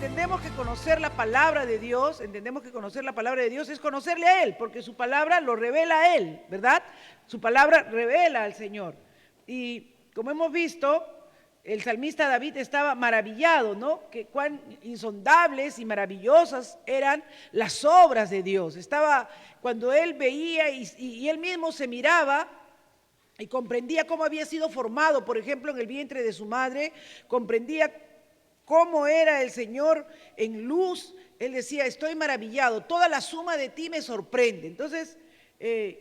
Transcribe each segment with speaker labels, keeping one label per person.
Speaker 1: entendemos que conocer la palabra de Dios, es conocerle a Él, porque su palabra lo revela a Él, ¿verdad? Su palabra revela al Señor. Y como hemos visto, el salmista David estaba maravillado, ¿no? Que cuán insondables y maravillosas eran las obras de Dios. Estaba, cuando él veía y él mismo se miraba y comprendía cómo había sido formado, por ejemplo, en el vientre de su madre, comprendía cómo era el Señor en luz. Él decía, estoy maravillado, toda la suma de ti me sorprende. Entonces,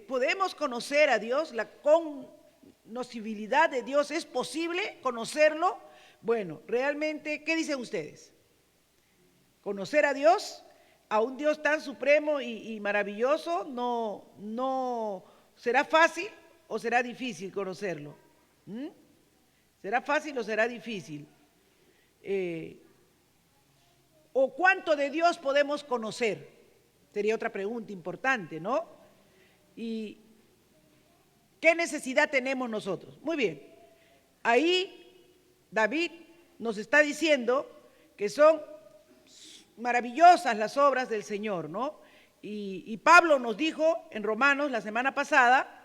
Speaker 1: podemos conocer a Dios, la conocibilidad de Dios, ¿es posible conocerlo? Bueno, realmente, ¿qué dicen ustedes? ¿Conocer a Dios? A un Dios tan supremo y maravilloso, no será fácil o será difícil conocerlo. ¿Será fácil o será difícil? ¿O cuánto de Dios podemos conocer? Sería otra pregunta importante, ¿no? ¿Y qué necesidad tenemos nosotros? Muy bien, ahí David nos está diciendo que son maravillosas las obras del Señor, ¿no? Y Pablo nos dijo en Romanos la semana pasada,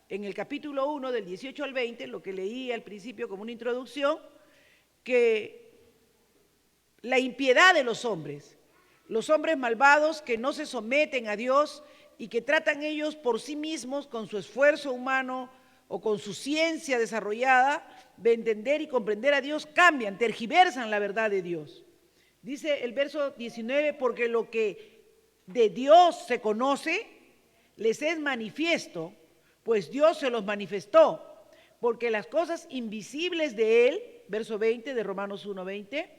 Speaker 1: en el capítulo 1 del 18 al 20, lo que leí al principio como una introducción, que la impiedad de los hombres malvados que no se someten a Dios y que tratan ellos por sí mismos con su esfuerzo humano o con su ciencia desarrollada de entender y comprender a Dios, cambian, tergiversan la verdad de Dios. Dice el verso 19, porque lo que de Dios se conoce les es manifiesto, pues Dios se los manifestó, porque las cosas invisibles de Él, verso 20 de Romanos 1:20,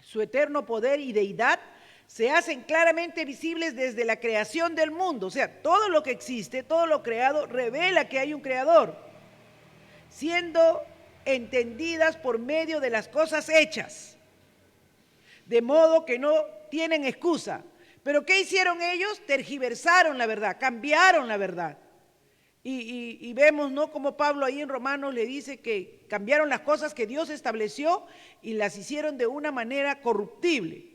Speaker 1: su eterno poder y deidad se hacen claramente visibles desde la creación del mundo. O sea, todo lo que existe, todo lo creado, revela que hay un creador, siendo entendidas por medio de las cosas hechas, de modo que no tienen excusa. Pero ¿qué hicieron ellos? Tergiversaron la verdad, cambiaron la verdad. Y vemos, ¿no?, como Pablo ahí en Romanos le dice que cambiaron las cosas que Dios estableció y las hicieron de una manera corruptible.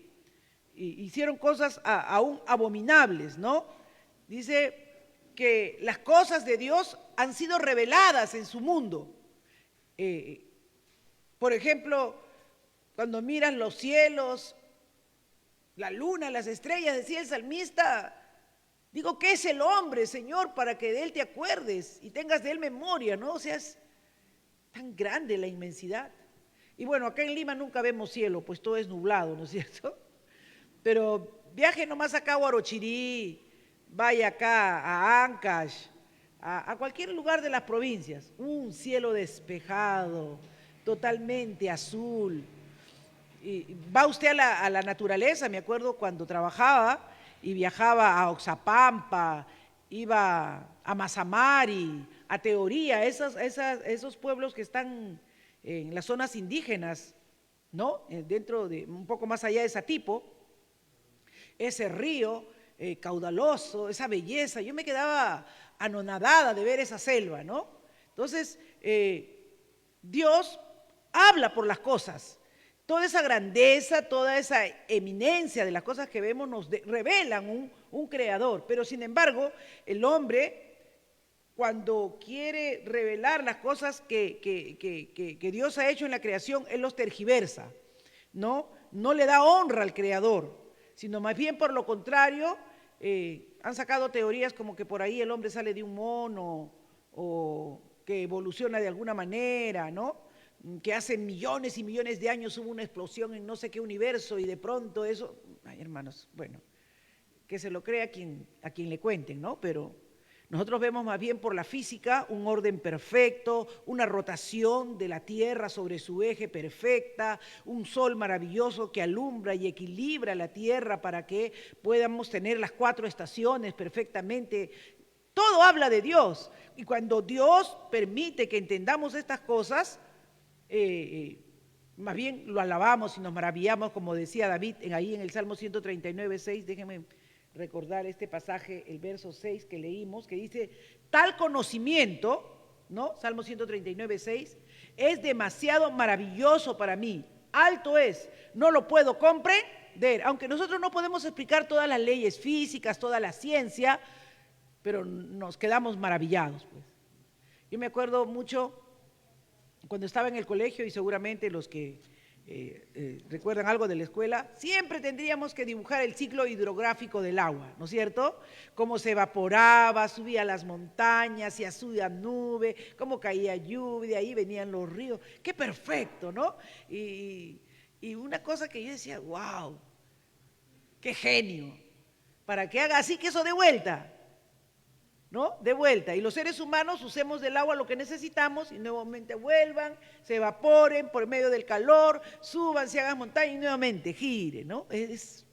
Speaker 1: Hicieron cosas aún abominables, ¿no? Dice que las cosas de Dios han sido reveladas en su mundo. Por ejemplo, cuando miran los cielos, la luna, las estrellas, decía el salmista, digo, ¿qué es el hombre, Señor, para que de él te acuerdes y tengas de él memoria, ¿no? O sea, es tan grande la inmensidad. Y bueno, acá en Lima nunca vemos cielo, pues todo es nublado, ¿no es cierto? Pero viaje nomás acá a Huarochirí, vaya acá a Ancash, a cualquier lugar de las provincias, un cielo despejado, totalmente azul. Y va usted a la naturaleza, me acuerdo cuando trabajaba y viajaba a Oxapampa, iba a Mazamari, a Teoría, esos pueblos que están en las zonas indígenas, ¿no? Dentro de, un poco más allá de Satipo, ese río caudaloso, esa belleza, yo me quedaba anonadada de ver esa selva, ¿no? Entonces, Dios habla por las cosas. Toda esa grandeza, toda esa eminencia de las cosas que vemos nos revelan un creador. Pero sin embargo, el hombre, cuando quiere revelar las cosas que Dios ha hecho en la creación, él los tergiversa, ¿no? No le da honra al creador, sino más bien por lo contrario, han sacado teorías como que por ahí el hombre sale de un mono o que evoluciona de alguna manera, ¿no? Que hace millones y millones de años hubo una explosión en no sé qué universo y de pronto eso, ay hermanos, bueno, que se lo crea a quien le cuenten, ¿no? Pero nosotros vemos más bien por la física un orden perfecto, una rotación de la Tierra sobre su eje perfecta, un sol maravilloso que alumbra y equilibra la Tierra para que podamos tener las 4 estaciones perfectamente. Todo habla de Dios, y cuando Dios permite que entendamos estas cosas, más bien lo alabamos y nos maravillamos, como decía David ahí en el Salmo 139:6. Déjenme recordar este pasaje, el verso 6 que leímos, que dice, tal conocimiento, ¿no? Salmo 139:6, es demasiado maravilloso para mí. alto es, no lo puedo comprender. Aunque nosotros no podemos explicar todas las leyes físicas, toda la ciencia, pero nos quedamos maravillados, pues. Yo me acuerdo mucho cuando estaba en el colegio, y seguramente los que recuerdan algo de la escuela, siempre tendríamos que dibujar el ciclo hidrográfico del agua, ¿no es cierto? Cómo se evaporaba, subía a las montañas, se hacía nube, cómo caía lluvia, de ahí venían los ríos. ¡Qué perfecto!, ¿no? Y una cosa que yo decía, wow, qué genio, para que haga así que eso de vuelta, ¿no? De vuelta. Y los seres humanos usemos del agua lo que necesitamos y nuevamente vuelvan, se evaporen por medio del calor, suban, se hagan montaña y nuevamente gire, ¿no? Es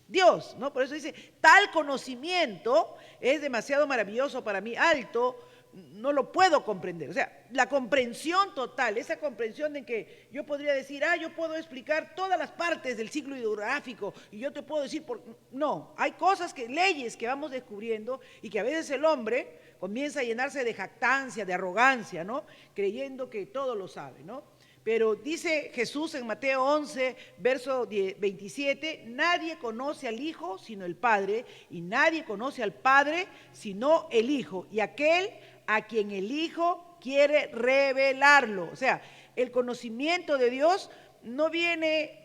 Speaker 1: Dios, ¿no? Por eso dice, tal conocimiento es demasiado maravilloso para mí, alto, no lo puedo comprender. O sea, la comprensión total, esa comprensión de que yo podría decir, yo puedo explicar todas las partes del ciclo hidrográfico y yo te puedo decir, no, hay cosas, leyes que vamos descubriendo y que a veces el hombre comienza a llenarse de jactancia, de arrogancia, ¿no? Creyendo que todo lo sabe, ¿no? Pero dice Jesús en Mateo 11, verso 27, nadie conoce al Hijo sino el Padre, y nadie conoce al Padre sino el Hijo, y aquel a quien el Hijo quiere revelarlo. O sea, el conocimiento de Dios no viene,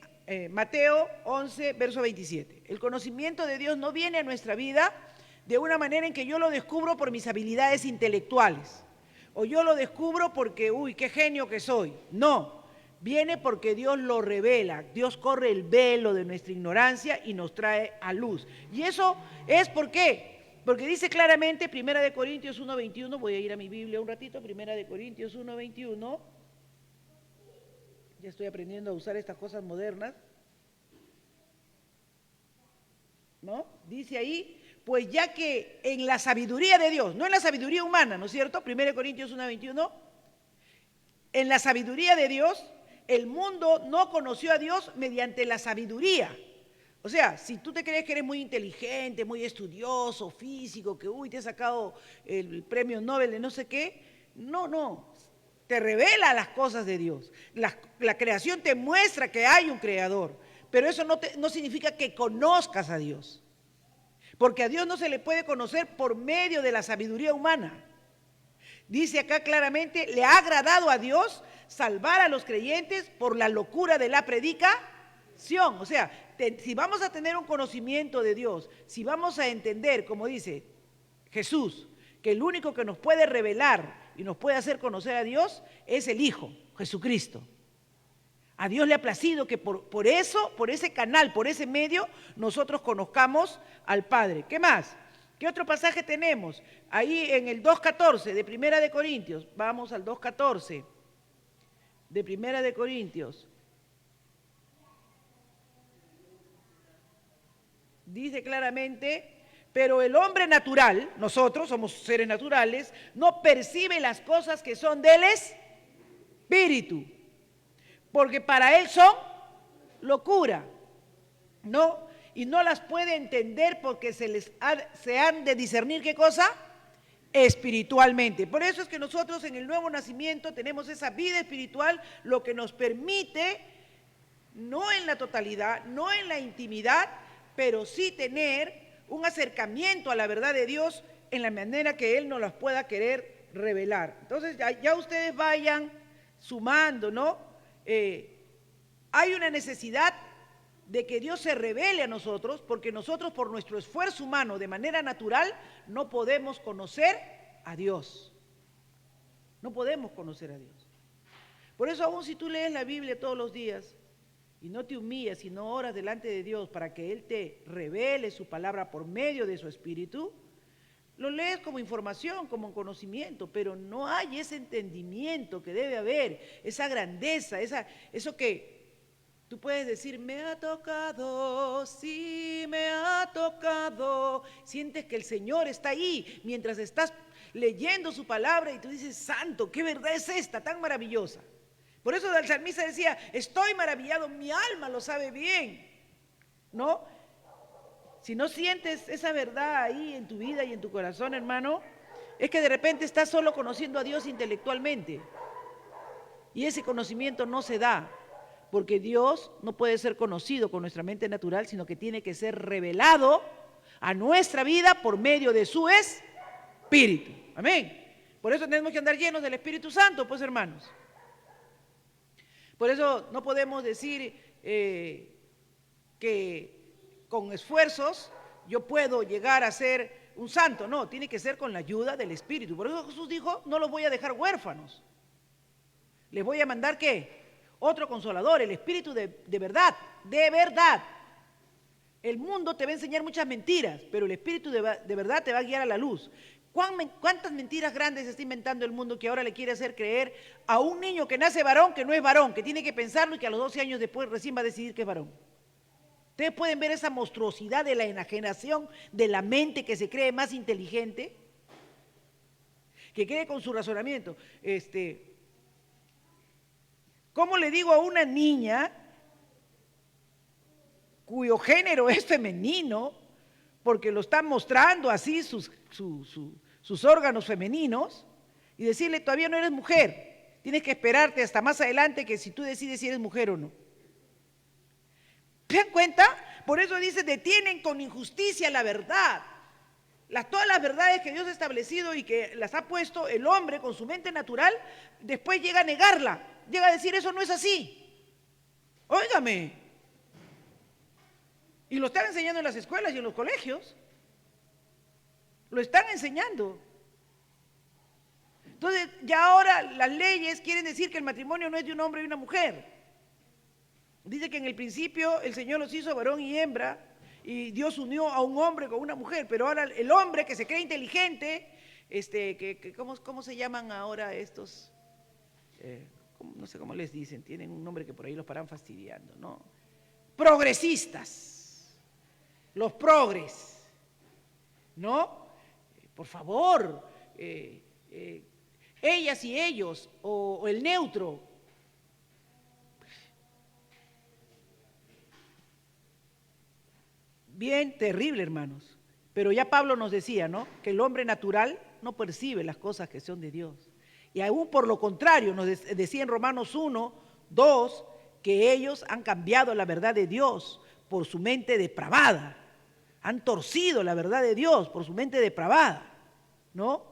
Speaker 1: Mateo 11, verso 27, el conocimiento de Dios no viene a nuestra vida de una manera en que yo lo descubro por mis habilidades intelectuales, o yo lo descubro porque, uy, qué genio que soy. No, viene porque Dios lo revela, Dios corre el velo de nuestra ignorancia y nos trae a luz. Y eso es ¿por qué? Porque dice claramente, 1 Corintios 1:21, voy a ir a mi Biblia un ratito, 1 Corintios 1:21, ya estoy aprendiendo a usar estas cosas modernas, ¿no? Dice ahí, pues ya que en la sabiduría de Dios, no en la sabiduría humana, ¿no es cierto? 1 Corintios 1:21, en la sabiduría de Dios, el mundo no conoció a Dios mediante la sabiduría. O sea, si tú te crees que eres muy inteligente, muy estudioso, físico, que te has sacado el premio Nobel de no sé qué, no, te revela las cosas de Dios. La creación te muestra que hay un creador, pero eso no significa que conozcas a Dios. Porque a Dios no se le puede conocer por medio de la sabiduría humana. Dice acá claramente, le ha agradado a Dios salvar a los creyentes por la locura de la predicación. O sea, si vamos a tener un conocimiento de Dios, si vamos a entender, como dice Jesús, que el único que nos puede revelar y nos puede hacer conocer a Dios es el Hijo, Jesucristo. A Dios le ha placido que por eso, por ese canal, por ese medio, nosotros conozcamos al Padre. ¿Qué más? ¿Qué otro pasaje tenemos? Ahí en el 2:14 de 1 Corintios. Vamos al 2:14 de 1 Corintios. Dice claramente, pero el hombre natural, nosotros somos seres naturales, no percibe las cosas que son del Espíritu, porque para él son locura, ¿no? Y no las puede entender porque se han de discernir, ¿qué cosa? Espiritualmente. Por eso es que nosotros en el nuevo nacimiento tenemos esa vida espiritual, lo que nos permite, no en la totalidad, no en la intimidad, pero sí tener un acercamiento a la verdad de Dios en la manera que Él nos las pueda querer revelar. Entonces ya ustedes vayan sumando, ¿no? Hay una necesidad de que Dios se revele a nosotros, porque nosotros por nuestro esfuerzo humano de manera natural no podemos conocer a Dios. No podemos conocer a Dios. Por eso aún si tú lees la Biblia todos los días y no te humillas, sino oras delante de Dios para que Él te revele su palabra por medio de su Espíritu, lo lees como información, como conocimiento, pero no hay ese entendimiento que debe haber, esa grandeza, eso que tú puedes decir, me ha tocado, sí, me ha tocado. Sientes que el Señor está ahí mientras estás leyendo su palabra y tú dices, santo, ¿qué verdad es esta tan maravillosa? Por eso el salmista decía, estoy maravillado, mi alma lo sabe bien, ¿no? Si no sientes esa verdad ahí en tu vida y en tu corazón, hermano, es que de repente estás solo conociendo a Dios intelectualmente y ese conocimiento no se da. porque Dios no puede ser conocido con nuestra mente natural, sino que tiene que ser revelado a nuestra vida por medio de su Espíritu. Amén. Por eso tenemos que andar llenos del Espíritu Santo, pues hermanos. Por eso no podemos decir que con esfuerzos yo puedo llegar a ser un santo. No, tiene que ser con la ayuda del Espíritu. Por eso Jesús dijo, no los voy a dejar huérfanos. Les voy a mandar, ¿qué? Otro consolador, el Espíritu de verdad, de verdad. El mundo te va a enseñar muchas mentiras, pero el Espíritu de verdad te va a guiar a la luz. ¿Cuántas mentiras grandes está inventando el mundo que ahora le quiere hacer creer a un niño que nace varón que no es varón, que tiene que pensarlo y que a los 12 años después recién va a decidir que es varón? Ustedes pueden ver esa monstruosidad de la enajenación de la mente que se cree más inteligente, que cree con su razonamiento. ¿Cómo le digo a una niña cuyo género es femenino, porque lo están mostrando así sus órganos femeninos, y decirle, todavía no eres mujer, tienes que esperarte hasta más adelante que si tú decides si eres mujer o no? ¿Se dan cuenta? Por eso dice, detienen con injusticia la verdad. Todas las verdades que Dios ha establecido y que las ha puesto el hombre con su mente natural, después llega a negarla, llega a decir, eso no es así. Óigame. Y lo están enseñando en las escuelas y en los colegios. Lo están enseñando. Entonces, ya ahora las leyes quieren decir que el matrimonio no es de un hombre y una mujer. Dice que en el principio el Señor los hizo varón y hembra, y Dios unió a un hombre con una mujer, pero ahora el hombre que se cree inteligente, ¿cómo se llaman ahora estos? No sé cómo les dicen, tienen un nombre que por ahí los paran fastidiando, ¿no? Progresistas, los progres, ¿no? Por favor, ellas y ellos, o el neutro. Bien terrible, hermanos. Pero ya Pablo nos decía, ¿no? Que el hombre natural no percibe las cosas que son de Dios. Y aún por lo contrario, nos decía en Romanos 1, 2, que ellos han cambiado la verdad de Dios por su mente depravada. Han torcido la verdad de Dios por su mente depravada, ¿no?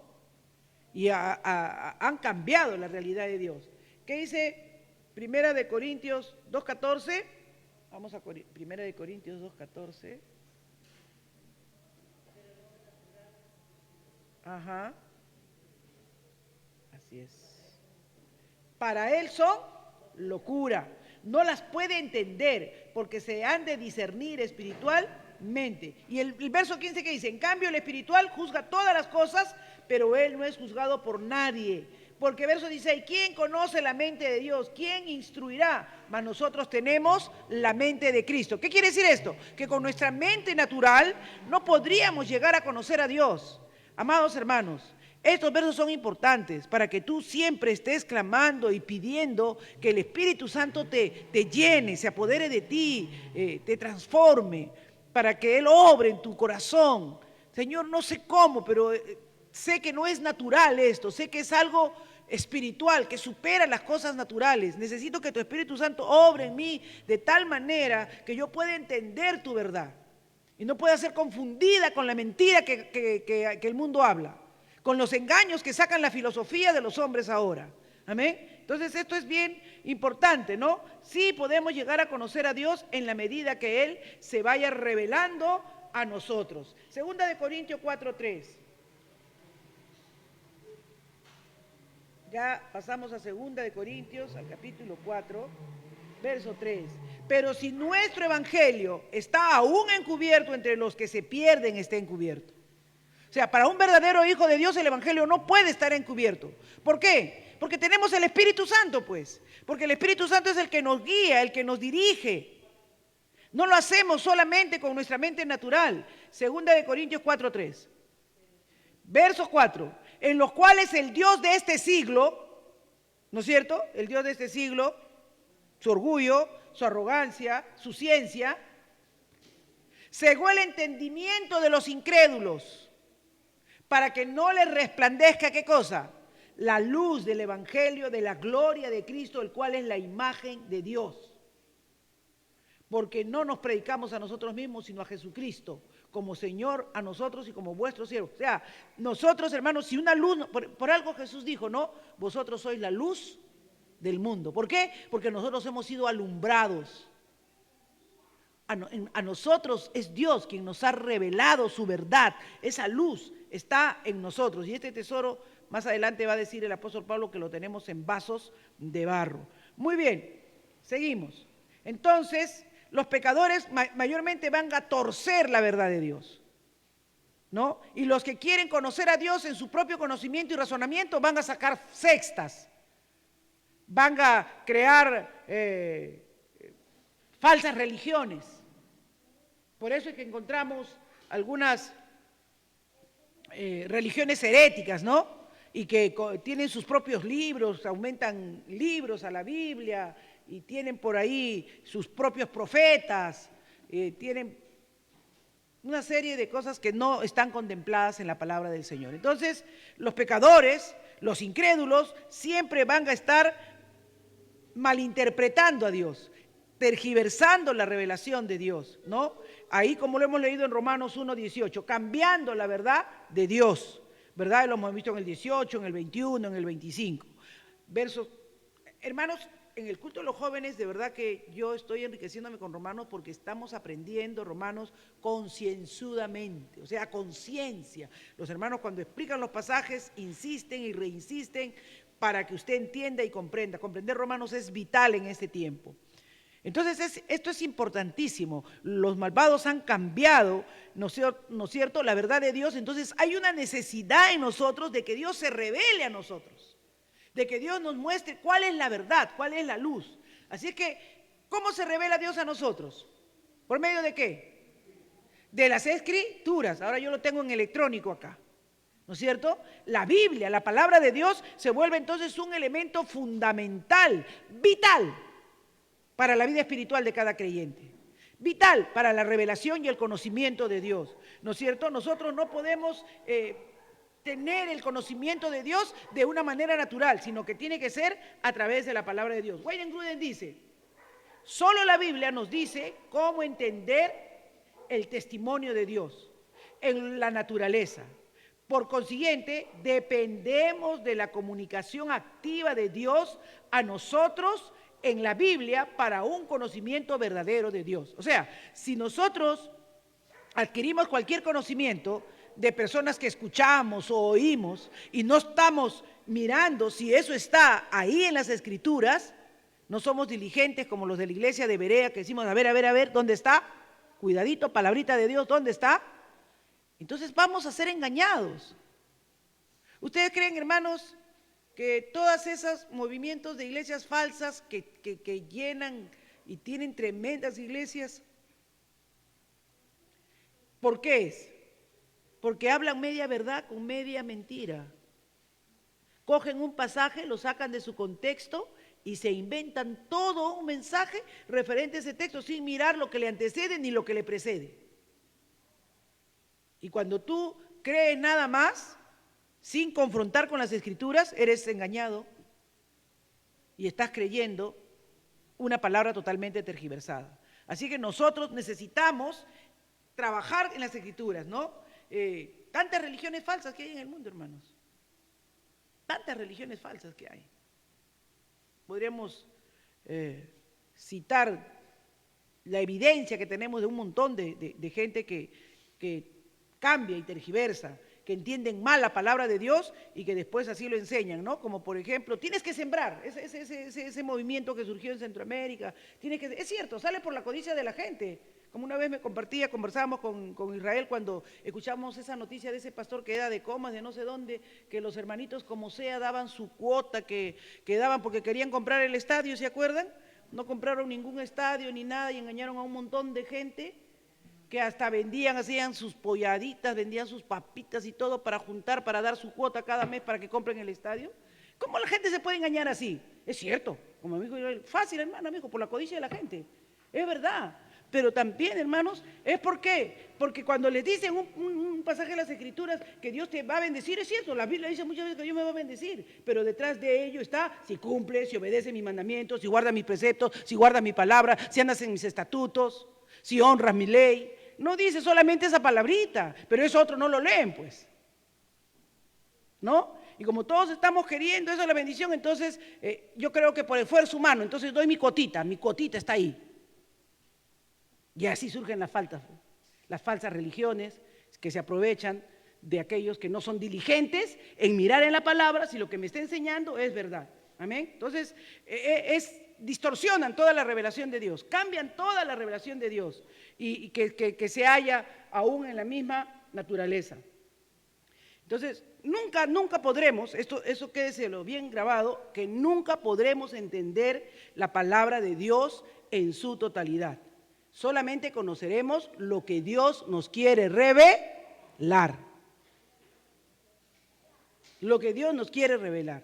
Speaker 1: Y han cambiado la realidad de Dios. ¿Qué dice Primera de Corintios 2:14? Vamos a Primera de Corintios 2:14. Ajá. Así es. Para él son locura. No las puede entender porque se han de discernir espiritualmente. Y el verso 15 que dice, en cambio el espiritual juzga todas las cosas, pero él no es juzgado por nadie. Porque verso 16, ¿quién conoce la mente de Dios? ¿Quién instruirá? Mas nosotros tenemos la mente de Cristo. ¿Qué quiere decir esto? Que con nuestra mente natural no podríamos llegar a conocer a Dios. Amados hermanos, estos versos son importantes para que tú siempre estés clamando y pidiendo que el Espíritu Santo te llene, se apodere de ti, te transforme, para que Él obre en tu corazón. Señor, no sé cómo, pero sé que no es natural esto, sé que es algo espiritual, que supera las cosas naturales. Necesito que tu Espíritu Santo obre en mí de tal manera que yo pueda entender tu verdad y no pueda ser confundida con la mentira que el mundo habla, con los engaños que sacan la filosofía de los hombres ahora. Amén. Entonces esto es bien importante, ¿no? Sí podemos llegar a conocer a Dios en la medida que Él se vaya revelando a nosotros. Segunda de Corintios 4:3. Ya pasamos a Segunda de Corintios, al capítulo 4, verso 3. Pero si nuestro evangelio está aún encubierto, entre los que se pierden está encubierto. O sea, para un verdadero hijo de Dios el evangelio no puede estar encubierto. ¿Por qué? Porque tenemos el Espíritu Santo, pues. Porque el Espíritu Santo es el que nos guía, el que nos dirige. No lo hacemos solamente con nuestra mente natural. Segunda de Corintios 4:3. Verso 4. En los cuales el Dios de este siglo, ¿no es cierto? El Dios de este siglo, su orgullo, su arrogancia, su ciencia, cegó el entendimiento de los incrédulos para que no les resplandezca, ¿qué cosa? La luz del evangelio de la gloria de Cristo, el cual es la imagen de Dios. porque no nos predicamos a nosotros mismos, sino a Jesucristo, como Señor a nosotros y como vuestros siervos. O sea, nosotros, hermanos, si una luz, por algo Jesús dijo, ¿no? Vosotros sois la luz del mundo. ¿Por qué? Porque nosotros hemos sido alumbrados. A nosotros es Dios quien nos ha revelado su verdad. Esa luz está en nosotros. Y este tesoro, más adelante va a decir el apóstol Pablo que lo tenemos en vasos de barro. Muy bien, seguimos. Entonces, los pecadores mayormente van a torcer la verdad de Dios, ¿no? Y los que quieren conocer a Dios en su propio conocimiento y razonamiento van a sacar sextas, van a crear falsas religiones. Por eso es que encontramos algunas religiones heréticas, ¿no? Y que tienen sus propios libros, aumentan libros a la Biblia y tienen por ahí sus propios profetas, tienen una serie de cosas que no están contempladas en la palabra del Señor. Entonces, los pecadores, los incrédulos, siempre van a estar malinterpretando a Dios, tergiversando la revelación de Dios, ¿no? Ahí, como lo hemos leído en Romanos 1:18, cambiando la verdad de Dios, ¿verdad? Lo hemos visto en el 18, en el 21, en el 25. Versos, hermanos, en el culto de los jóvenes, de verdad que yo estoy enriqueciéndome con Romanos porque estamos aprendiendo Romanos concienzudamente, o sea, a conciencia. Los hermanos cuando explican los pasajes insisten y reinsisten para que usted entienda y comprenda. Comprender Romanos es vital en este tiempo. Entonces, esto es importantísimo. Los malvados han cambiado, ¿no es cierto?, la verdad de Dios. Entonces, hay una necesidad en nosotros de que Dios se revele a nosotros, de que Dios nos muestre cuál es la verdad, cuál es la luz. Así es que, ¿cómo se revela Dios a nosotros? ¿Por medio de qué? De las Escrituras. Ahora yo lo tengo en electrónico acá, ¿no es cierto? La Biblia, la palabra de Dios, se vuelve entonces un elemento fundamental, vital, para la vida espiritual de cada creyente, vital para la revelación y el conocimiento de Dios, ¿no es cierto? Nosotros no podemos tener el conocimiento de Dios de una manera natural, sino que tiene que ser a través de la palabra de Dios. Wayne Grudem dice, solo la Biblia nos dice cómo entender el testimonio de Dios en la naturaleza. Por consiguiente, dependemos de la comunicación activa de Dios a nosotros en la Biblia para un conocimiento verdadero de Dios. O sea, si nosotros adquirimos cualquier conocimiento de personas que escuchamos o oímos y no estamos mirando si eso está ahí en las Escrituras, no somos diligentes como los de la iglesia de Berea que decimos, a ver, ¿dónde está? Cuidadito, palabrita de Dios, ¿dónde está? Entonces vamos a ser engañados. ¿Ustedes creen, hermanos, que todos esos movimientos de iglesias falsas que llenan y tienen tremendas iglesias, ¿por qué es? Porque hablan media verdad con media mentira. Cogen un pasaje, lo sacan de su contexto y se inventan todo un mensaje referente a ese texto sin mirar lo que le antecede ni lo que le precede. Y cuando tú crees nada más, sin confrontar con las Escrituras, eres engañado y estás creyendo una palabra totalmente tergiversada. Así que nosotros necesitamos trabajar en las Escrituras, ¿no? Tantas religiones falsas que hay en el mundo, hermanos. Tantas religiones falsas que hay. Podríamos citar la evidencia que tenemos de un montón de gente que cambia y tergiversa, que entienden mal la palabra de Dios y que después así lo enseñan, ¿no? Como por ejemplo, tienes que sembrar, ese movimiento que surgió en Centroamérica, es cierto, sale por la codicia de la gente. Como una vez conversábamos con Israel cuando escuchamos esa noticia de ese pastor que era de Comas, de no sé dónde, que los hermanitos como sea daban su cuota, que daban porque querían comprar el estadio, ¿se acuerdan? No compraron ningún estadio ni nada y engañaron a un montón de gente que hasta vendían, hacían sus polladitas, vendían sus papitas y todo para juntar, para dar su cuota cada mes para que compren el estadio. ¿Cómo la gente se puede engañar así? Es cierto, como me dijo, fácil, hermano, amigo, por la codicia de la gente. Es verdad. Pero también, hermanos, ¿es por qué? Porque cuando les dicen un pasaje de las Escrituras que Dios te va a bendecir, es cierto, la Biblia dice muchas veces que Dios me va a bendecir, pero detrás de ello está si cumple, si obedece mis mandamientos, si guarda mis preceptos, si guarda mi palabra, si andas en mis estatutos, si honras mi ley. No dice solamente esa palabrita, pero eso otros no lo leen, pues. ¿No? Y como todos estamos queriendo eso, la bendición, entonces yo creo que por esfuerzo humano, entonces doy mi cuotita está ahí. Y así surgen las falsas religiones que se aprovechan de aquellos que no son diligentes en mirar en la palabra si lo que me está enseñando es verdad. Amén. Entonces, distorsionan toda la revelación de Dios, cambian toda la revelación de Dios y que se halla aún en la misma naturaleza. Entonces, nunca podremos, eso quédeselo bien grabado, que nunca podremos entender la palabra de Dios en su totalidad. Solamente conoceremos lo que Dios nos quiere revelar. Lo que Dios nos quiere revelar.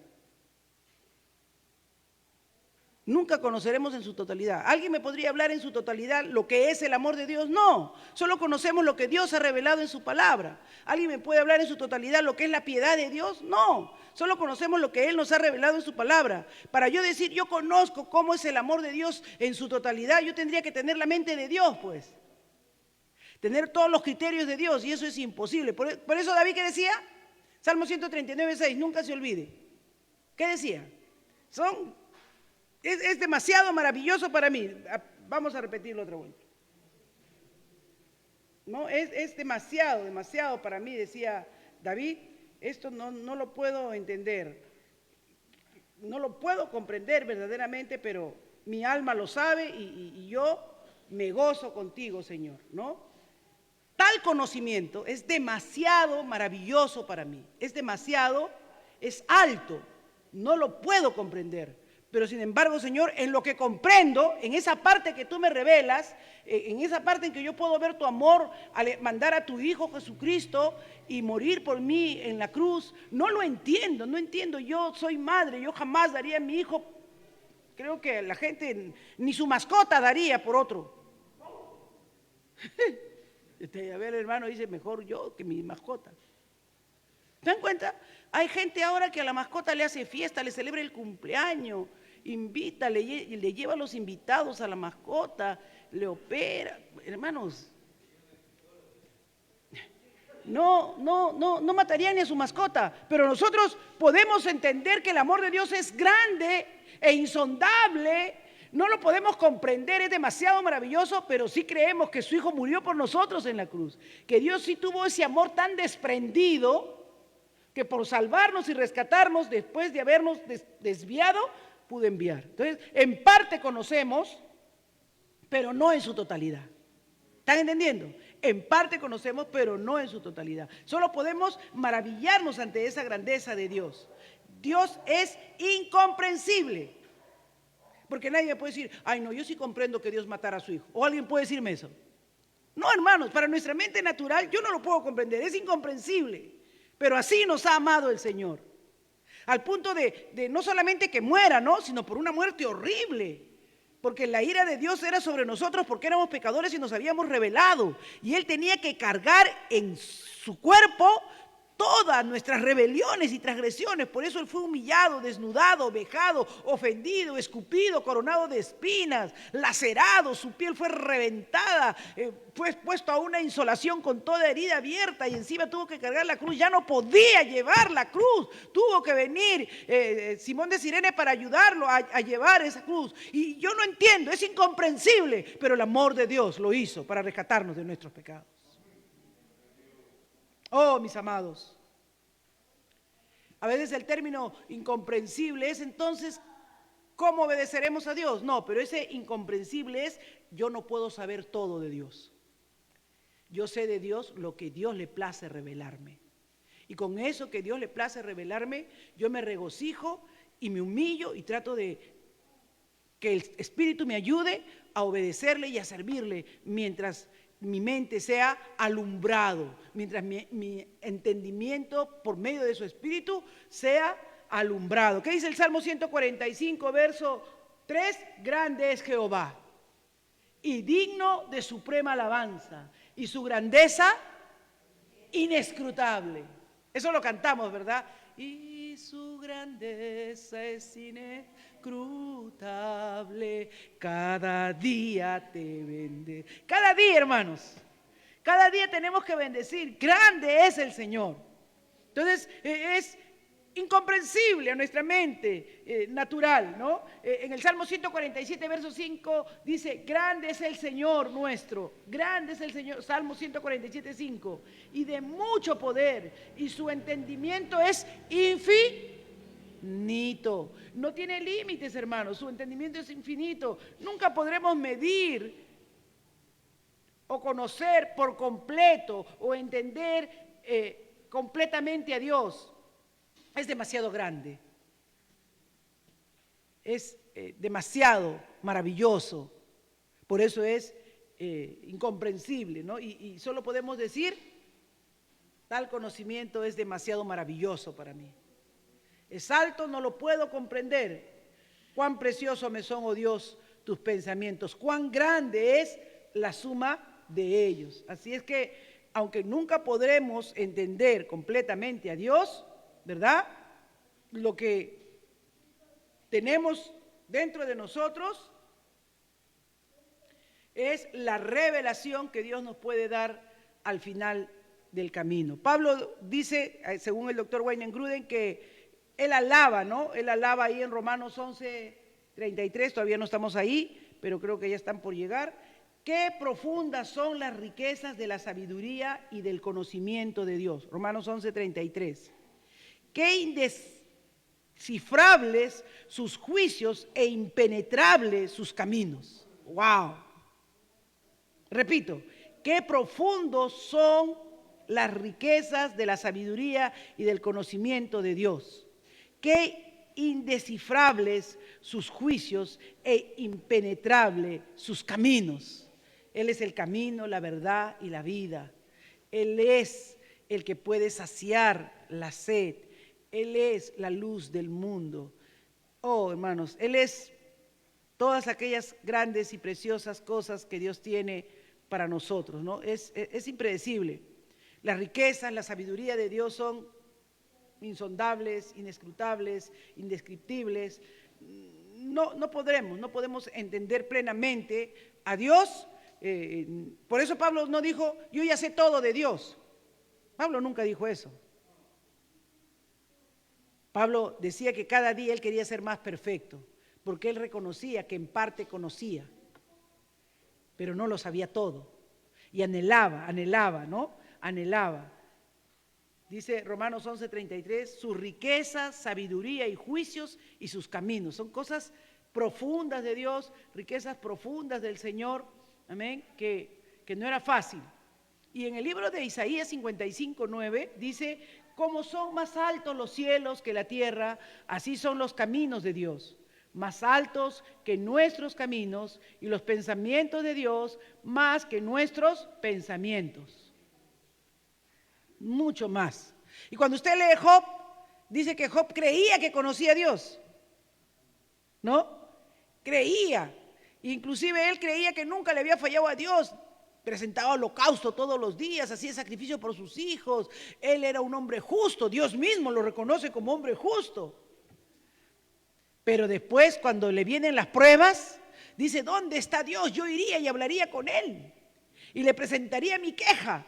Speaker 1: Nunca conoceremos en su totalidad. ¿Alguien me podría hablar en su totalidad lo que es el amor de Dios? No, solo conocemos lo que Dios ha revelado en su palabra. ¿Alguien me puede hablar en su totalidad lo que es la piedad de Dios? No, solo conocemos lo que Él nos ha revelado en su palabra. Para yo decir, yo conozco cómo es el amor de Dios en su totalidad, yo tendría que tener la mente de Dios, pues. Tener todos los criterios de Dios, y eso es imposible. Por eso David, ¿qué decía? Salmo 139:6, nunca se olvide. ¿Qué decía? Es demasiado maravilloso para mí. Vamos a repetirlo otra vuelta. No, es demasiado para mí, decía David. Esto no lo puedo entender. No lo puedo comprender verdaderamente, pero mi alma lo sabe y yo me gozo contigo, Señor, ¿no? Tal conocimiento es demasiado maravilloso para mí. Es alto. No lo puedo comprender. Pero sin embargo, Señor, en lo que comprendo, en esa parte que tú me revelas, en esa parte en que yo puedo ver tu amor al mandar a tu Hijo Jesucristo y morir por mí en la cruz, no entiendo. Yo soy madre, yo jamás daría a mi hijo, creo que la gente ni su mascota daría por otro. A ver, hermano, dice, mejor yo que mi mascota. ¿Se dan cuenta? Hay gente ahora que a la mascota le hace fiesta, le celebra el cumpleaños, invita, le lleva a los invitados a la mascota, le opera. Hermanos, no mataría ni a su mascota, pero nosotros podemos entender que el amor de Dios es grande e insondable. No lo podemos comprender, es demasiado maravilloso, pero sí creemos que su Hijo murió por nosotros en la cruz, que Dios sí tuvo ese amor tan desprendido, que por salvarnos y rescatarnos después de habernos desviado, pudo enviar. Entonces, en parte conocemos, pero no en su totalidad. ¿Están entendiendo? En parte conocemos, pero no en su totalidad. Solo podemos maravillarnos ante esa grandeza de Dios. Dios es incomprensible. Porque nadie me puede decir, ay no, yo sí comprendo que Dios matara a su Hijo. ¿O alguien puede decirme eso? No, hermanos, para nuestra mente natural yo no lo puedo comprender, es incomprensible. Pero así nos ha amado el Señor. Al punto de no solamente que muera, ¿no? Sino por una muerte horrible. Porque la ira de Dios era sobre nosotros porque éramos pecadores y nos habíamos rebelado. Y Él tenía que cargar en su cuerpo todas nuestras rebeliones y transgresiones. Por eso Él fue humillado, desnudado, vejado, ofendido, escupido, coronado de espinas, lacerado, su piel fue reventada, fue puesto a una insolación con toda herida abierta y encima tuvo que cargar la cruz. Ya no podía llevar la cruz, tuvo que venir Simón de Cirene para ayudarlo a llevar esa cruz. Y yo no entiendo, es incomprensible, pero el amor de Dios lo hizo para rescatarnos de nuestros pecados. Oh, mis amados, a veces el término incomprensible es entonces, ¿cómo obedeceremos a Dios? No, pero ese incomprensible es, yo no puedo saber todo de Dios. Yo sé de Dios lo que Dios le place revelarme. Y con eso que Dios le place revelarme, yo me regocijo y me humillo y trato de que el Espíritu me ayude a obedecerle y a servirle mientras mi mente sea alumbrado, mientras mi entendimiento por medio de su Espíritu sea alumbrado. ¿Qué dice el Salmo 145, verso 3? Grande es Jehová y digno de suprema alabanza, y su grandeza inescrutable. Eso lo cantamos, ¿verdad? Y su grandeza es inescrutable, cada día te vende. Cada día, hermanos, cada día tenemos que bendecir. Grande es el Señor. Entonces, es incomprensible a nuestra mente natural, ¿no? En el Salmo 147, verso 5, dice, grande es el Señor nuestro, grande es el Señor, Salmo 147, 5, y de mucho poder, y su entendimiento es infinito. No tiene límites, hermanos, su entendimiento es infinito. Nunca podremos medir o conocer por completo o entender completamente a Dios. Es demasiado grande, es demasiado maravilloso, por eso es incomprensible, ¿no? Y solo podemos decir, tal conocimiento es demasiado maravilloso para mí. Es alto, no lo puedo comprender. Cuán precioso me son, oh Dios, tus pensamientos, cuán grande es la suma de ellos. Así es que, aunque nunca podremos entender completamente a Dios, ¿verdad? Lo que tenemos dentro de nosotros es la revelación que Dios nos puede dar al final del camino. Pablo dice, según el doctor Wayne Gruden, que él alaba, ¿no? Él alaba ahí en Romanos 11:33, todavía no estamos ahí, pero creo que ya están por llegar. Qué profundas son las riquezas de la sabiduría y del conocimiento de Dios. Romanos 11:33. Qué indescifrables sus juicios e impenetrables sus caminos. ¡Wow! Repito, qué profundos son las riquezas de la sabiduría y del conocimiento de Dios. Qué indescifrables sus juicios e impenetrables sus caminos. Él es el camino, la verdad y la vida. Él es el que puede saciar la sed. Él es la luz del mundo. Oh, hermanos, Él es todas aquellas grandes y preciosas cosas que Dios tiene para nosotros, ¿no? Es impredecible. Las riquezas, la sabiduría de Dios son insondables, inescrutables, indescriptibles. No podemos entender plenamente a Dios. Por eso Pablo no dijo, yo ya sé todo de Dios. Pablo nunca dijo eso. Pablo decía que cada día él quería ser más perfecto, porque él reconocía que en parte conocía, pero no lo sabía todo. Y anhelaba, ¿no? Anhelaba. Dice Romanos 11:33, sus riquezas, sabiduría y juicios y sus caminos. Son cosas profundas de Dios, riquezas profundas del Señor, amén, que no era fácil. Y en el libro de Isaías 55:9 dice, como son más altos los cielos que la tierra, así son los caminos de Dios, más altos que nuestros caminos, y los pensamientos de Dios más que nuestros pensamientos. Mucho más. Y cuando usted lee Job, dice que Job creía que conocía a Dios, ¿no? Creía. Inclusive él creía que nunca le había fallado a Dios. Presentaba holocausto todos los días, hacía sacrificio por sus hijos. Él era un hombre justo, Dios mismo lo reconoce como hombre justo. Pero después, cuando le vienen las pruebas, dice, ¿dónde está Dios? Yo iría y hablaría con Él y le presentaría mi queja.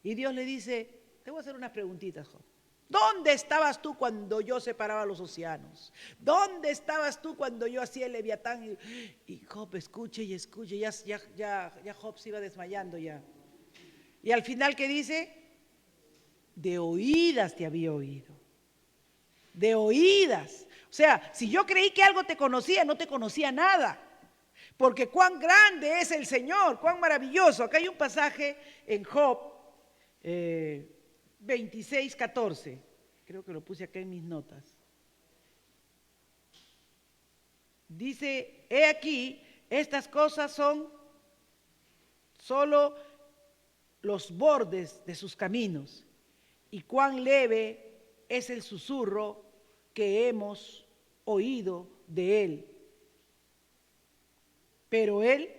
Speaker 1: Y Dios le dice, te voy a hacer unas preguntitas, Job. ¿Dónde estabas tú cuando yo separaba los océanos? ¿Dónde estabas tú cuando yo hacía el Leviatán? Y Job escuche y escuche, ya Job se iba desmayando ya. Y al final, ¿qué dice? De oídas te había oído. De oídas. O sea, si yo creí que algo te conocía, no te conocía nada. Porque cuán grande es el Señor, cuán maravilloso. Acá hay un pasaje en Job 26:14. Creo que lo puse acá en mis notas. Dice, he aquí, estas cosas son solo los bordes de sus caminos, y cuán leve es el susurro que hemos oído de él. Pero el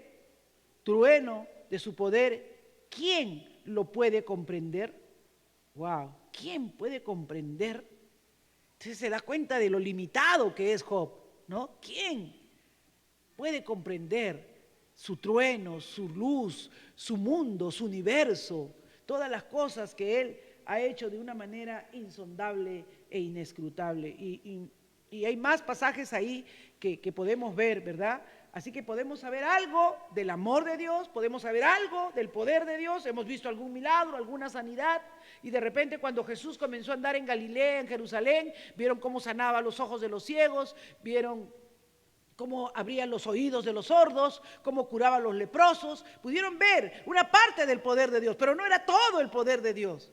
Speaker 1: trueno de su poder, ¿quién lo puede comprender? Wow, ¿quién puede comprender? Entonces se da cuenta de lo limitado que es Job, ¿no? ¿Quién puede comprender su trueno, su luz, su mundo, su universo, todas las cosas que él ha hecho de una manera insondable e inescrutable? Y hay más pasajes ahí que podemos ver, ¿verdad? Así que podemos saber algo del amor de Dios, podemos saber algo del poder de Dios, hemos visto algún milagro, alguna sanidad, y de repente cuando Jesús comenzó a andar en Galilea, en Jerusalén, vieron cómo sanaba los ojos de los ciegos, vieron cómo abría los oídos de los sordos, cómo curaba a los leprosos, pudieron ver una parte del poder de Dios, pero no era todo el poder de Dios.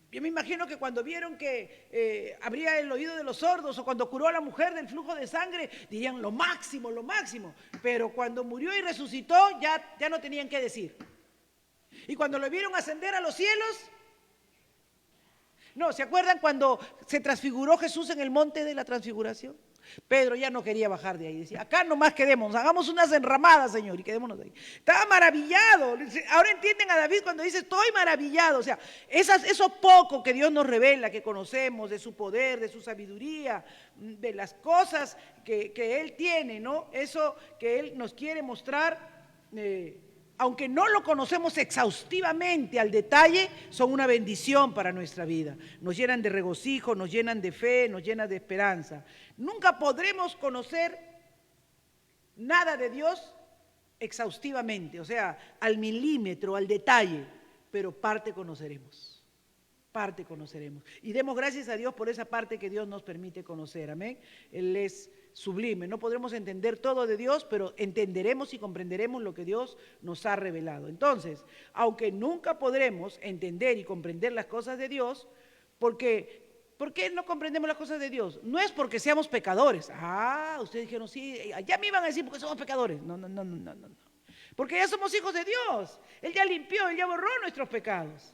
Speaker 1: Yo me imagino que cuando vieron que abría el oído de los sordos o cuando curó a la mujer del flujo de sangre, dirían lo máximo, pero cuando murió y resucitó ya no tenían qué decir. Y cuando lo vieron ascender a los cielos, no, ¿se acuerdan cuando se transfiguró Jesús en el monte de la transfiguración? Pedro ya no quería bajar de ahí, decía, acá nomás quedémonos, hagamos unas enramadas, Señor, y quedémonos ahí. Estaba maravillado. Ahora entienden a David cuando dice, estoy maravillado. O sea, eso poco que Dios nos revela, que conocemos de su poder, de su sabiduría, de las cosas que Él tiene, ¿no? Eso que Él nos quiere mostrar, aunque no lo conocemos exhaustivamente al detalle, son una bendición para nuestra vida. Nos llenan de regocijo, nos llenan de fe, nos llenan de esperanza. Nunca podremos conocer nada de Dios exhaustivamente, o sea, al milímetro, al detalle, pero parte conoceremos. Parte conoceremos. Y demos gracias a Dios por esa parte que Dios nos permite conocer, amén. Él es sublime, no podremos entender todo de Dios, pero entenderemos y comprenderemos lo que Dios nos ha revelado. Entonces, aunque nunca podremos entender y comprender las cosas de Dios, ¿por qué no comprendemos las cosas de Dios? No es porque seamos pecadores. Ustedes dijeron, sí, ya me iban a decir porque somos pecadores. No. Porque ya somos hijos de Dios. Él ya limpió, Él ya borró nuestros pecados.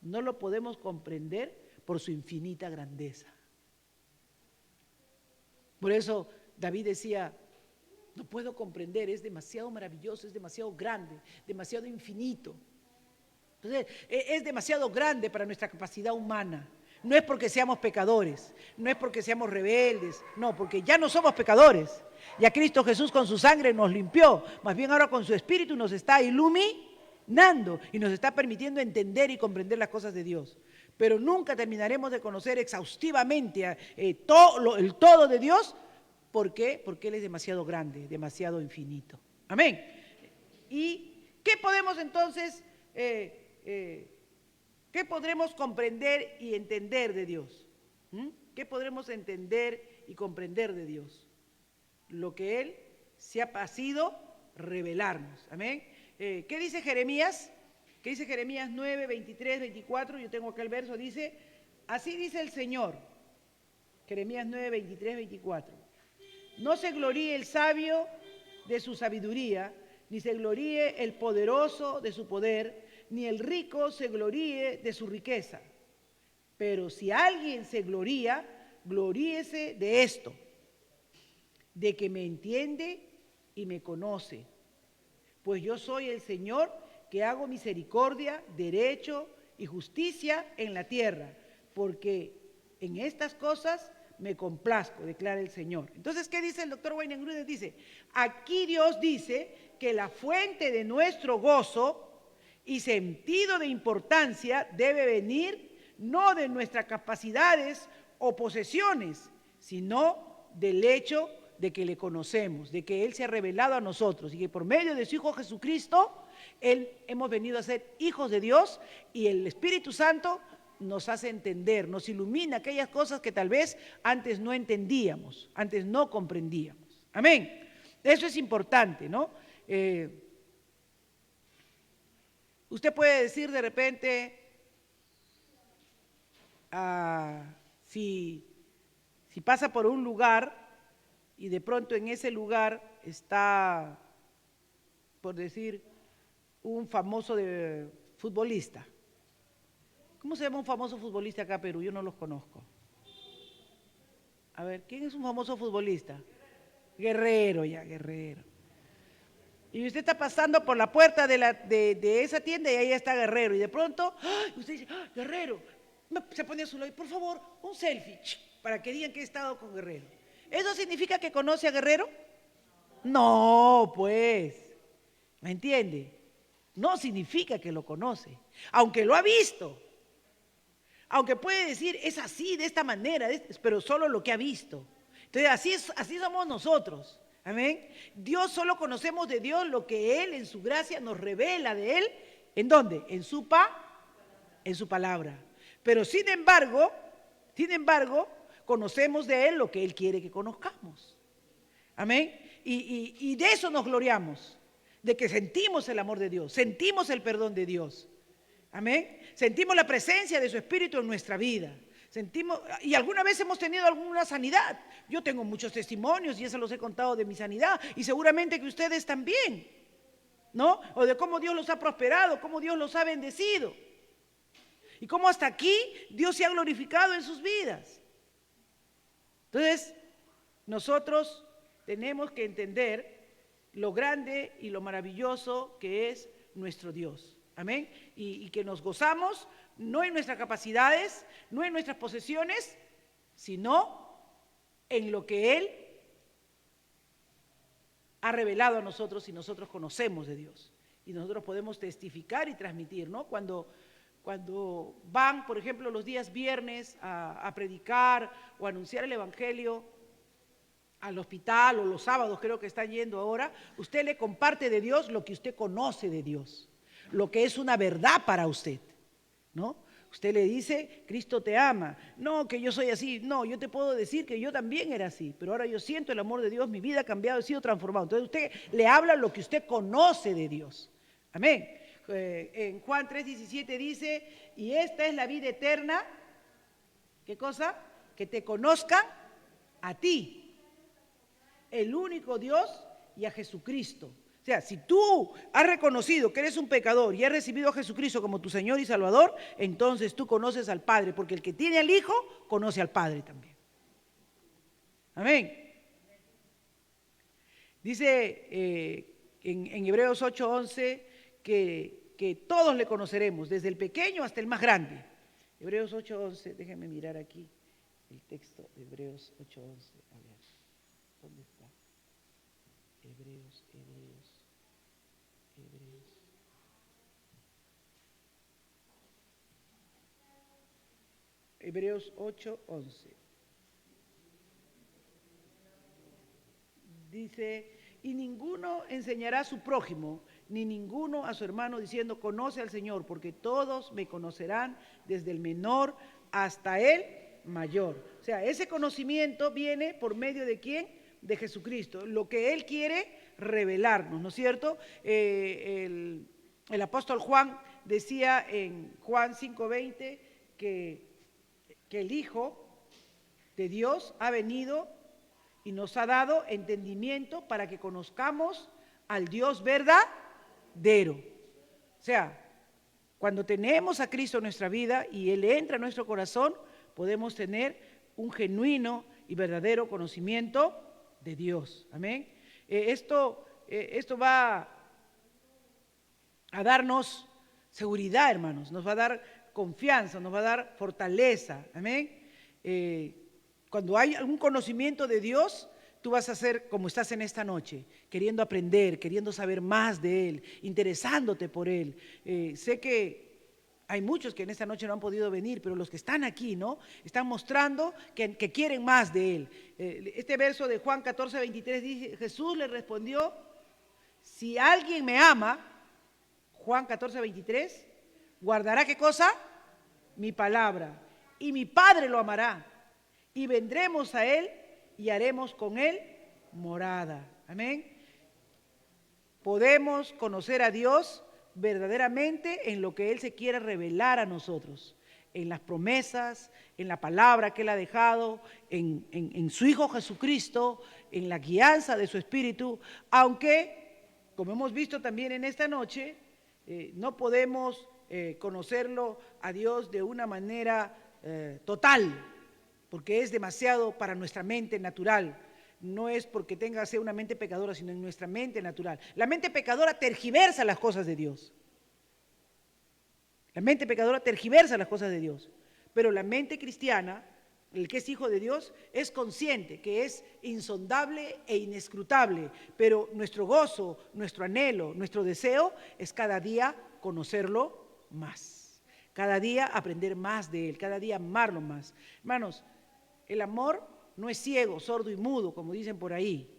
Speaker 1: No lo podemos comprender por su infinita grandeza. Por eso David decía, no puedo comprender, es demasiado maravilloso, es demasiado grande, demasiado infinito. Entonces, es demasiado grande para nuestra capacidad humana. No es porque seamos pecadores, no es porque seamos rebeldes, no, porque ya no somos pecadores. Ya Cristo Jesús con su sangre nos limpió, más bien ahora con su espíritu nos está iluminando y nos está permitiendo entender y comprender las cosas de Dios. Pero nunca terminaremos de conocer exhaustivamente el todo de Dios. ¿Por qué? Porque Él es demasiado grande, demasiado infinito. Amén. ¿Y qué podemos entonces, qué podremos comprender y entender de Dios? ¿Qué podremos entender y comprender de Dios? Lo que Él se ha sido revelarnos. Amén. ¿Qué dice Jeremías? ¿Qué dice Jeremías 9, 23, 24? Yo tengo acá el verso, dice, así dice el Señor. Jeremías 9, 23, 24. No se gloríe el sabio de su sabiduría, ni se gloríe el poderoso de su poder, ni el rico se gloríe de su riqueza. Pero si alguien se gloría, gloríese de esto, de que me entiende y me conoce. Pues yo soy el Señor que hago misericordia, derecho y justicia en la tierra, porque en estas cosas me complazco, declara el Señor. Entonces, ¿qué dice el doctor Wayne Grudem? Dice, aquí Dios dice que la fuente de nuestro gozo y sentido de importancia debe venir no de nuestras capacidades o posesiones, sino del hecho de que le conocemos, de que Él se ha revelado a nosotros y que por medio de su Hijo Jesucristo, hemos venido a ser hijos de Dios y el Espíritu Santo nos hace entender, nos ilumina aquellas cosas que tal vez antes no entendíamos, antes no comprendíamos. Amén. Eso es importante, ¿no? Usted puede decir de repente, si pasa por un lugar y de pronto en ese lugar está, por decir, un famoso futbolista. ¿Cómo se llama un famoso futbolista acá en Perú? Yo no los conozco. A ver, ¿quién es un famoso futbolista? Guerrero, ya, Guerrero. Y usted está pasando por la puerta de esa tienda y ahí está Guerrero. Y de pronto, ¡ay! Usted dice, ¡ah, Guerrero! Se pone a su lado y, por favor, un selfie, para que digan que he estado con Guerrero. ¿Eso significa que conoce a Guerrero? No, pues, ¿me entiende? No significa que lo conoce, aunque lo ha visto. Aunque puede decir, es así, de esta manera, pero solo lo que ha visto. Entonces, así somos nosotros. Amén. Dios, solo conocemos de Dios lo que Él en su gracia nos revela de Él. ¿En dónde? En su palabra. Pero sin embargo, conocemos de Él lo que Él quiere que conozcamos. Amén. Y de eso nos gloriamos, de que sentimos el amor de Dios, sentimos el perdón de Dios. Amén. Sentimos la presencia de su Espíritu en nuestra vida. Sentimos, y alguna vez hemos tenido alguna sanidad. Yo tengo muchos testimonios y eso los he contado de mi sanidad, y seguramente que ustedes también, ¿no? O de cómo Dios los ha prosperado, cómo Dios los ha bendecido, y cómo hasta aquí Dios se ha glorificado en sus vidas. Entonces, nosotros tenemos que entender lo grande y lo maravilloso que es nuestro Dios. Amén. Y que nos gozamos no en nuestras capacidades, no en nuestras posesiones, sino en lo que Él ha revelado a nosotros y nosotros conocemos de Dios. Y nosotros podemos testificar y transmitir, ¿no? Cuando van, por ejemplo, los días viernes a predicar o a anunciar el Evangelio al hospital, o los sábados creo que están yendo ahora, usted le comparte de Dios lo que usted conoce de Dios, lo que es una verdad para usted, ¿no? Usted le dice, Cristo te ama. No, que yo soy así. No, yo te puedo decir que yo también era así, pero ahora yo siento el amor de Dios, mi vida ha cambiado, he sido transformado. Entonces usted le habla lo que usted conoce de Dios. Amén. En Juan 3:17 dice, y esta es la vida eterna, ¿qué cosa? Que te conozcan a ti, el único Dios, y a Jesucristo. O sea, si tú has reconocido que eres un pecador y has recibido a Jesucristo como tu Señor y Salvador, entonces tú conoces al Padre, porque el que tiene al Hijo, conoce al Padre también. Amén. Dice en Hebreos 8:11 que todos le conoceremos, desde el pequeño hasta el más grande. Hebreos 8:11, déjenme mirar aquí el texto de Hebreos 8:11. A ver, ¿dónde está? Hebreos 8:11. Dice, y ninguno enseñará a su prójimo, ni ninguno a su hermano, diciendo, conoce al Señor, porque todos me conocerán, desde el menor hasta el mayor. O sea, ese conocimiento viene por medio de ¿quién? De Jesucristo, lo que Él quiere revelarnos, ¿no es cierto? El apóstol Juan decía en Juan 5:20 que el Hijo de Dios ha venido y nos ha dado entendimiento para que conozcamos al Dios verdadero. O sea, cuando tenemos a Cristo en nuestra vida y Él entra en nuestro corazón, podemos tener un genuino y verdadero conocimiento de Dios. Amén. Esto va a darnos seguridad, hermanos, nos va a dar confianza, nos va a dar fortaleza. Amén. Cuando hay algún conocimiento de Dios, tú vas a ser como estás en esta noche, queriendo aprender, queriendo saber más de Él, interesándote por Él. Sé que hay muchos que en esta noche no han podido venir, pero los que están aquí, ¿no? Están mostrando que quieren más de Él. Este verso de Juan 14:23 dice, Jesús le respondió, si alguien me ama, Juan 14:23, guardará ¿qué cosa? Mi palabra, y mi Padre lo amará, y vendremos a Él y haremos con Él morada. Amén. Podemos conocer a Dios verdaderamente en lo que Él se quiere revelar a nosotros, en las promesas, en la palabra que Él ha dejado, en su Hijo Jesucristo, en la guianza de su Espíritu, aunque, como hemos visto también en esta noche, no podemos conocerlo a Dios de una manera total, porque es demasiado para nuestra mente natural. no es porque sea una mente pecadora, sino en nuestra mente natural. La mente pecadora tergiversa las cosas de Dios. La mente pecadora tergiversa las cosas de Dios. Pero la mente cristiana, el que es hijo de Dios, es consciente que es insondable e inescrutable. Pero nuestro gozo, nuestro anhelo, nuestro deseo es cada día conocerlo más. Cada día aprender más de Él, cada día amarlo más. Hermanos, el amor no es ciego, sordo y mudo, como dicen por ahí.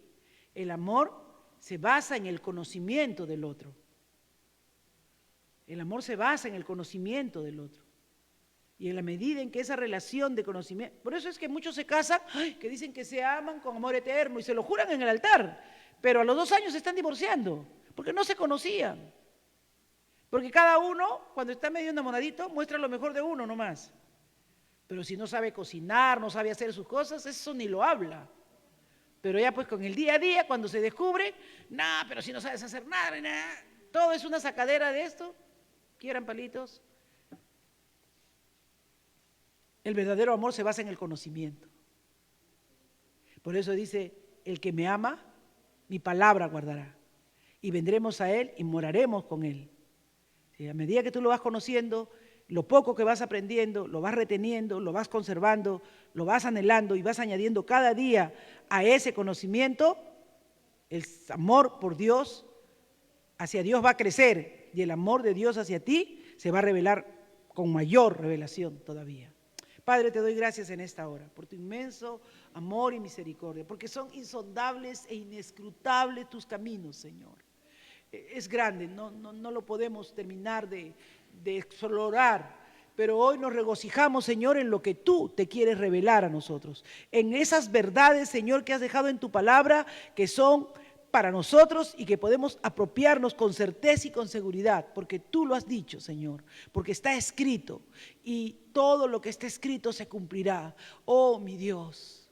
Speaker 1: El amor se basa en el conocimiento del otro. El amor se basa en el conocimiento del otro. Y en la medida en que esa relación de conocimiento... Por eso es que muchos se casan, que dicen que se aman con amor eterno y se lo juran en el altar. Pero a los 2 años se están divorciando, porque no se conocían. Porque cada uno, cuando está medio enamoradito, muestra lo mejor de uno nomás. Pero si no sabe cocinar, no sabe hacer sus cosas, eso ni lo habla. Pero ya pues con el día a día, cuando se descubre, pero si no sabes hacer nada, todo es una sacadera de esto. ¿Quieran palitos? El verdadero amor se basa en el conocimiento. Por eso dice, el que me ama, mi palabra guardará. Y vendremos a Él y moraremos con Él. ¿Sí? A medida que tú lo vas conociendo, lo poco que vas aprendiendo, lo vas reteniendo, lo vas conservando, lo vas anhelando y vas añadiendo cada día a ese conocimiento, el amor por Dios hacia Dios va a crecer y el amor de Dios hacia ti se va a revelar con mayor revelación todavía. Padre, te doy gracias en esta hora por tu inmenso amor y misericordia, porque son insondables e inescrutables tus caminos, Señor. Es grande, no lo podemos terminar de explorar, pero hoy nos regocijamos, Señor, en lo que tú te quieres revelar a nosotros, en esas verdades, Señor, que has dejado en tu palabra, que son para nosotros y que podemos apropiarnos con certeza y con seguridad, porque tú lo has dicho, Señor, porque está escrito y todo lo que está escrito se cumplirá. Oh, mi Dios,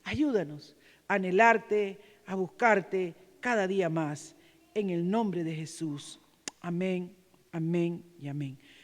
Speaker 1: ayúdanos a anhelarte, a buscarte cada día más, en el nombre de Jesús. Amén, amén y amén.